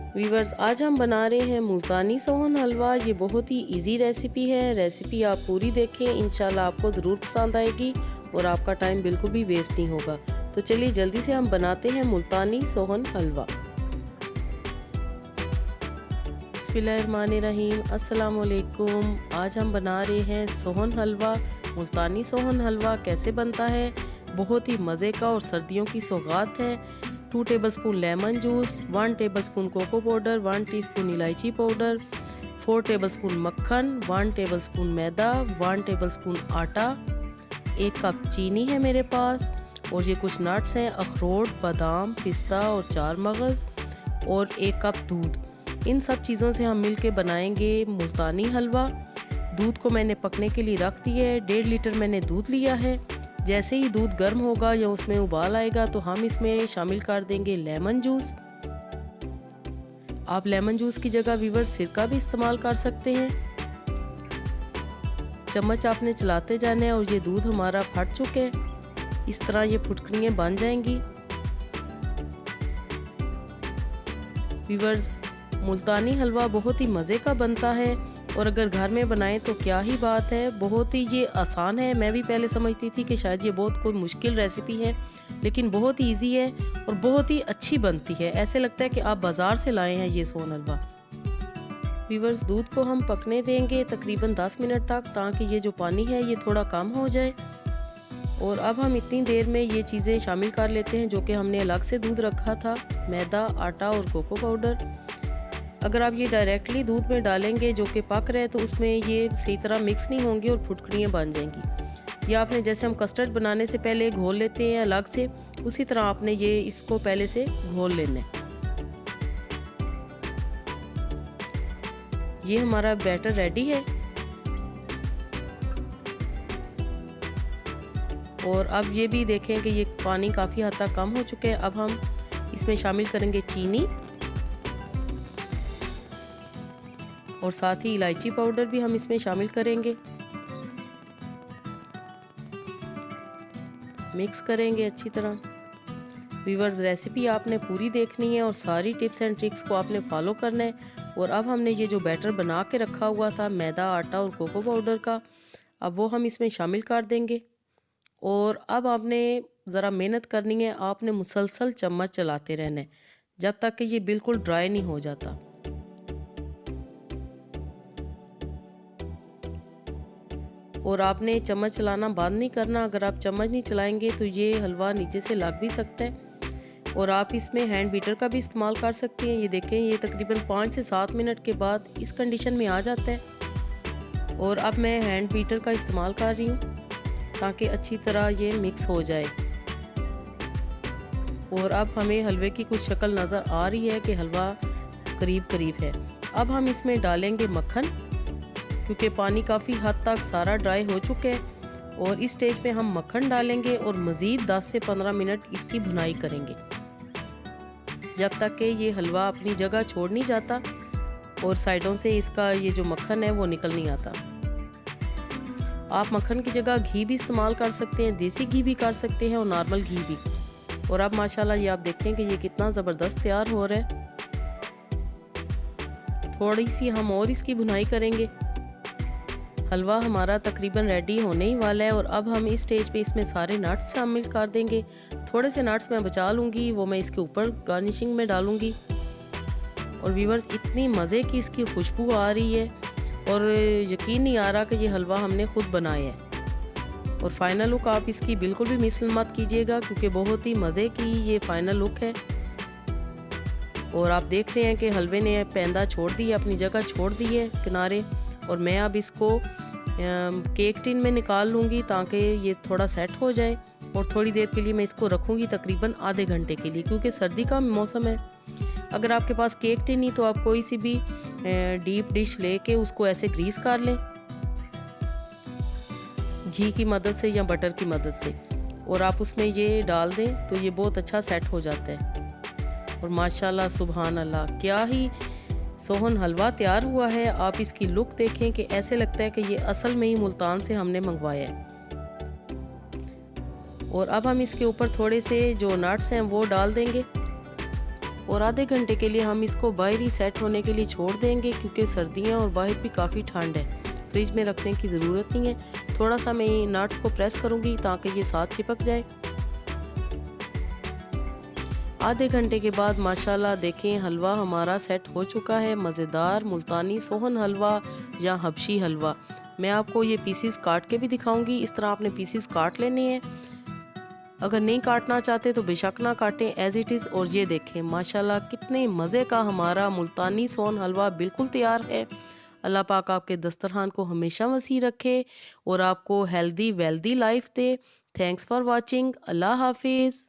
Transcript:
Viewers, आज हम बना रहे हैं मुल्तानी सोहन हलवा। ये बहुत ही इजी रेसिपी है। रेसिपी आप पूरी देखें, इंशाल्लाह आपको ज़रूर पसंद आएगी और आपका टाइम बिल्कुल भी वेस्ट नहीं होगा। तो चलिए जल्दी से हम बनाते हैं मुल्तानी सोहन हलवा। बिस्मिल्लाहिर्रहमानिर्रहीम, अस्सलाम वालेकुम। आज हम बना रहे हैं सोहन हलवा। मुल्तानी सोहन हलवा कैसे बनता है? बहुत ही मज़े का और सर्दियों की सौगात है। 2 tablespoon lemon juice, 1 tablespoon cocoa powder, 1 teaspoon इलायची पाउडर, 4 टेबलस्पून मक्खन, 1 टेबलस्पून मैदा, 1 टेबलस्पून आटा, 1 कप चीनी है मेरे पास, और ये कुछ नट्स हैं, अखरोट, बादाम, पिस्ता और 4 मगज़, और 1 कप दूध। इन सब चीज़ों से हम मिलके बनाएंगे मुल्तानी हलवा। दूध को मैंने पकने के लिए रख दिया है। 1.5 लीटर मैंने दूध लिया है। जैसे ही दूध गर्म होगा या उसमें उबाल आएगा तो हम इसमें शामिल कर देंगे लेमन जूस। आप लेमन जूस की जगह वीवर सिरका भी इस्तेमाल कर सकते हैं। चम्मच आपने चलाते जाना है और ये दूध हमारा फट चुके हैं। इस तरह ये फुटकड़ियाँ बन जाएंगी। वीवर्स, मुल्तानी हलवा बहुत ही मज़े का बनता है और अगर घर में बनाएं तो क्या ही बात है। बहुत ही ये आसान है। मैं भी पहले समझती थी कि शायद ये बहुत कोई मुश्किल रेसिपी है, लेकिन बहुत ही ईजी है और बहुत ही अच्छी बनती है। ऐसे लगता है कि आप बाज़ार से लाए हैं ये सोहन हलवा। वीवर्स, दूध को हम पकने देंगे तकरीबन 10 मिनट तक, ताकि ये जो पानी है ये थोड़ा कम हो जाए। और अब हम इतनी देर में ये चीज़ें शामिल कर लेते हैं जो कि हमने अलग से दूध रखा था, मैदा, आटा और कोको पाउडर। अगर आप ये डायरेक्टली दूध में डालेंगे जो कि पक रहे तो उसमें ये सही तरह मिक्स नहीं होंगी और फुटकड़ियाँ बन जाएंगी। या आपने जैसे हम कस्टर्ड बनाने से पहले घोल लेते हैं अलग से, उसी तरह आपने ये इसको पहले से घोल लेना है। ये हमारा बैटर रेडी है। और अब ये भी देखें कि ये पानी काफ़ी हद तक कम हो चुके हैं। अब हम इसमें शामिल करेंगे चीनी और साथ ही इलायची पाउडर भी हम इसमें शामिल करेंगे। मिक्स करेंगे अच्छी तरह। वीवर्स, रेसिपी आपने पूरी देखनी है और सारी टिप्स एंड ट्रिक्स को आपने फॉलो करना है। और अब हमने ये जो बैटर बना के रखा हुआ था मैदा, आटा और कोको पाउडर का, अब वो हम इसमें शामिल कर देंगे। और अब आपने ज़रा मेहनत करनी है। आपने मुसलसल चम्मच चलाते रहना है जब तक कि ये बिल्कुल ड्राई नहीं हो जाता। और आपने चम्मच चलाना बंद नहीं करना। अगर आप चम्मच नहीं चलाएंगे तो ये हलवा नीचे से लग भी सकता है। और आप इसमें हैंड बीटर का भी इस्तेमाल कर सकते हैं। ये देखें, ये तकरीबन 5 से 7 मिनट के बाद इस कंडीशन में आ जाता है। और अब मैं हैंड बीटर का इस्तेमाल कर रही हूँ ताकि अच्छी तरह ये मिक्स हो जाए। और अब हमें हलवे की कुछ शक्ल नज़र आ रही है कि हलवा करीब करीब है। अब हम इसमें डालेंगे मक्खन, क्योंकि पानी काफ़ी हद तक सारा ड्राई हो चुका है। और इस स्टेज पे हम मक्खन डालेंगे और मज़ीद 10 से 15 मिनट इसकी भुनाई करेंगे जब तक कि ये हलवा अपनी जगह छोड़ नहीं जाता और साइडों से इसका ये जो मक्खन है वो निकल नहीं आता। आप मक्खन की जगह घी भी इस्तेमाल कर सकते हैं, देसी घी भी कर सकते हैं और नॉर्मल घी भी। और अब माशाल्लाह ये आप देखें कि ये कितना ज़बरदस्त तैयार हो रहा है। थोड़ी सी हम और इसकी भुनाई करेंगे। हलवा हमारा तकरीबन रेडी होने ही वाला है। और अब हम इस स्टेज पे इसमें सारे नट्स शामिल कर देंगे। थोड़े से नट्स मैं बचा लूँगी, वो मैं इसके ऊपर गार्निशिंग में डालूँगी। और व्यूअर्स, इतनी मज़े की इसकी खुशबू आ रही है और यकीन नहीं आ रहा कि ये हलवा हमने खुद बनाया है। और फाइनल लुक आप इसकी बिल्कुल भी मिस मत कीजिएगा, क्योंकि बहुत ही मज़े की ये फाइनल लुक है। और आप देख रहे हैं कि हलवे ने पैंदा छोड़ दी है, अपनी जगह छोड़ दी है किनारे। और मैं अब इसको केक टिन में निकाल लूँगी ताकि ये थोड़ा सेट हो जाए। और थोड़ी देर के लिए मैं इसको रखूँगी तकरीबन आधे घंटे के लिए, क्योंकि सर्दी का मौसम है। अगर आपके पास केक टिन नहीं तो आप कोई सी भी डीप डिश लेके उसको ऐसे ग्रीस कर लें घी की मदद से या बटर की मदद से, और आप उसमें ये डाल दें तो ये बहुत अच्छा सेट हो जाता है। और माशाल्लाह सुभान अल्लाह, क्या ही सोहन हलवा तैयार हुआ है। आप इसकी लुक देखें कि ऐसे लगता है कि ये असल में ही मुल्तान से हमने मंगवाया है। और अब हम इसके ऊपर थोड़े से जो नट्स हैं वो डाल देंगे और आधे घंटे के लिए हम इसको बाहर ही सेट होने के लिए छोड़ देंगे, क्योंकि सर्दियाँ और बाहर भी काफ़ी ठंड है, फ्रिज में रखने की ज़रूरत नहीं है। थोड़ा सा मैं नट्स को प्रेस करूँगी ताकि ये साथ चिपक जाए। आधे घंटे के बाद माशाल्लाह देखें हलवा हमारा सेट हो चुका है। मज़ेदार मुल्तानी सोहन हलवा या हबशी हलवा। मैं आपको ये पीसीस काट के भी दिखाऊंगी, इस तरह आपने पीसीस काट लेने हैं। अगर नहीं काटना चाहते तो बेशक ना काटें, एज इट इज़। और ये देखें माशाल्लाह कितने मज़े का हमारा मुल्तानी सोहन हलवा बिल्कुल तैयार है। अल्लाह पाक आपके दस्तरखान को हमेशा वसी रखे और आपको हेल्दी वेल्दी लाइफ दे। Thanks for watching. अल्लाह हाफिज़।